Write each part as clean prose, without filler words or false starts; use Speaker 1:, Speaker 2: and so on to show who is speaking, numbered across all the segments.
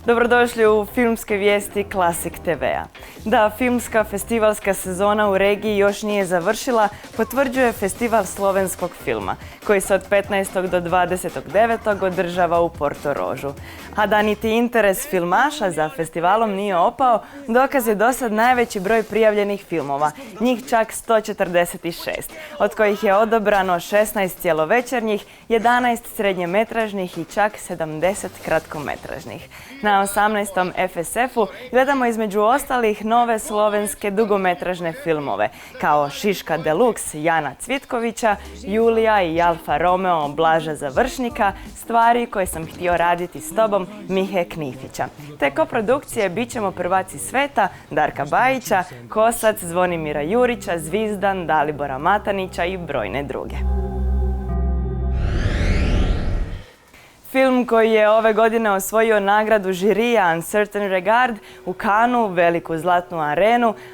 Speaker 1: Dobrodošli u filmske vijesti Classic TV-a. Da filmska festivalska sezona u regiji još nije završila, potvrđuje Festival slovenskog filma, koji se od 15. do 29. održava u Portorožu. A da niti interes filmaša za festivalom nije opao, dokaz je dosad najveći broj prijavljenih filmova, njih čak 146, od kojih je odabrano 16 cjelovečernjih, 11 srednjemetražnih i čak 70 kratkometražnih. Na 18. FSF-u gledamo između ostalih nove slovenske dugometražne filmove, kao Šiška Deluxe Jana Cvitkovića, Julija i Alfa Romeo Blaža Završnika, Stvari koje sam htio raditi s tobom Mihe Knifića. Te koprodukcije Bit ćemo prvaci sveta Darka Bajića, Kosac Zvonimira Jurića, Zvizdan Dalibora Matanića i brojne druge. Film koji je ove godine osvojio nagradu žirija Uncertain Regard u Cannesu, veliku zlatnu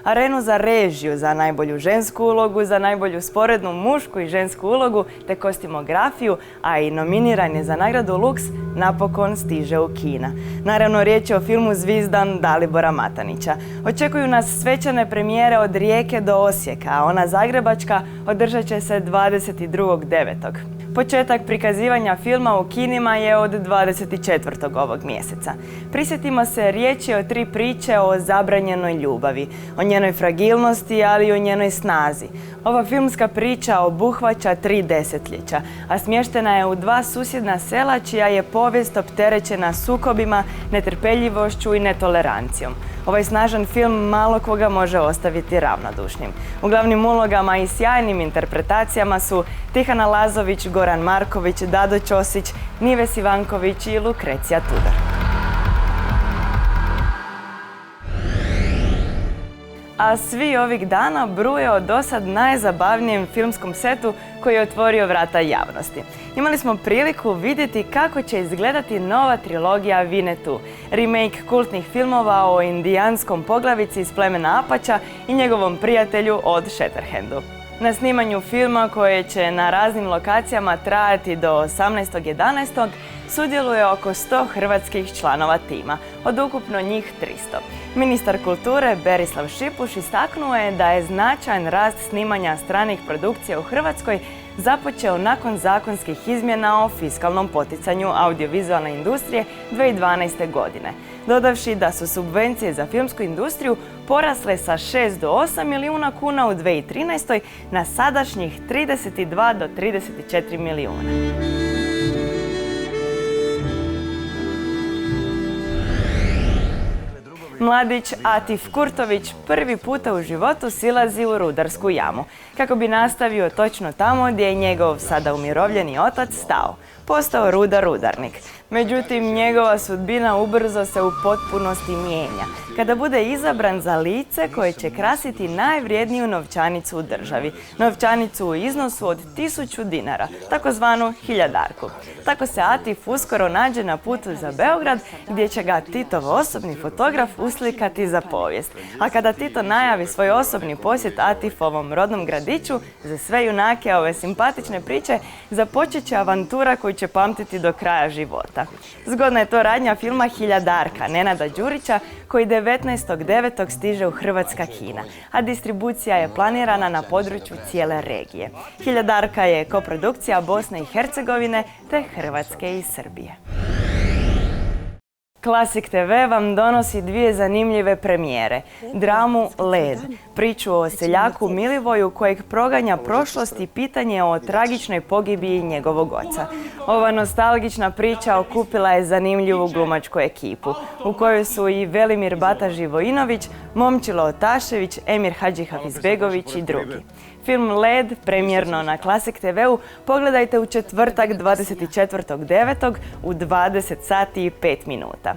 Speaker 1: arenu za režiju, za najbolju žensku ulogu, za najbolju sporednu mušku i žensku ulogu, te kostimografiju, a i nominiran je za nagradu Lux, napokon stiže u kina. Naravno, riječ je o filmu Zvizdan Dalibora Matanića. Očekuju nas svečane premijere od Rijeke do Osijeka, a ona zagrebačka održat će se 22.9. Početak prikazivanja filma u kinima je od 24. ovog mjeseca. Prisjetimo se, riječ je o 3 priče o zabranjenoj ljubavi, o njenoj fragilnosti, ali i o njenoj snazi. Ova filmska priča obuhvaća 3 desetljeća, a smještena je u 2 susjedna sela čija je povijest opterećena sukobima, netrpeljivošću i netolerancijom. Ovaj snažan film malo koga može ostaviti ravnodušnim. U glavnim ulogama i sjajnim interpretacijama su Tihana Lazović, Goran Marković, Dado Ćosić, Nives Ivanković i Lukrecija Tudor. A svi ovih dana bruje o dosad najzabavnijem filmskom setu koji je otvorio vrata javnosti. Imali smo priliku vidjeti kako će izgledati nova trilogija Winnetou, remake kultnih filmova o indijanskom poglavici iz plemena Apača i njegovom prijatelju Odd Shatterhandu. Na snimanju filma, koje će na raznim lokacijama trajati do 18.11. sudjeluje oko 100 hrvatskih članova tima, od ukupno njih 300. Ministar kulture Berislav Šipuš istaknuo je da je značajan rast snimanja stranih produkcija u Hrvatskoj započeo nakon zakonskih izmjena o fiskalnom poticanju audiovizualne industrije 2012. godine, dodavši da su subvencije za filmsku industriju porasle sa 6 do 8 milijuna kuna u 2013. na sadašnjih 32 do 34 milijuna. Mladić Atif Kurtović prvi puta u životu silazi u rudarsku jamu, kako bi nastavio točno tamo gdje je njegov sada umirovljeni otac stao. Postao rudarnik. Međutim, njegova sudbina ubrzo se u potpunosti mijenja, kada bude izabran za lice koje će krasiti najvrijedniju novčanicu u državi. Novčanicu u iznosu od 1000 dinara, takozvanu hiljadarku. Tako se Atif uskoro nađe na putu za Beograd, gdje će ga Titov osobni fotograf uslikati za povijest. A kada Tito najavi svoj osobni posjet Atifovom rodnom gradiću, za sve junake ove simpatične priče započet će avantura koju će pamtiti do kraja života. Zgodna je to radnja filma Hiljadarka Nenada Đurića, koji 19.9. stiže u hrvatska kina, a distribucija je planirana na području cijele regije. Hiljadarka je koprodukcija Bosne i Hercegovine te Hrvatske i Srbije. Classic TV vam donosi 2 zanimljive premijere. Dramu Led, priču o seljaku Milivoju kojeg proganja prošlost i pitanje o tragičnoj pogibiji njegovog oca. Ova nostalgična priča okupila je zanimljivu glumačku ekipu, u kojoj su i Velimir Bata Živojinović, Momčilo Otašević, Emir Hadžihafizbegović i drugi. Film Led, premijerno na Classic TV-u, pogledajte u četvrtak 24.9. u 20 sati i 5 minuta.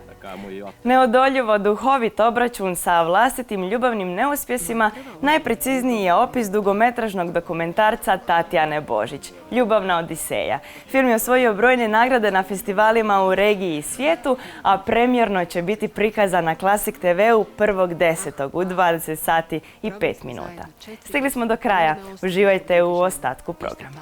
Speaker 1: Neodoljivo duhovit obračun sa vlastitim ljubavnim neuspjesima najprecizniji je opis dugometražnog dokumentarca Tatjane Božić, Ljubavna odiseja. Film je osvojio brojne nagrade na festivalima u regiji i svijetu, a premijerno će biti prikazan na Classic TV-u 1.10. u 20 sati i 5 minuta. Stigli smo do kraja. Uživajte u ostatku programa.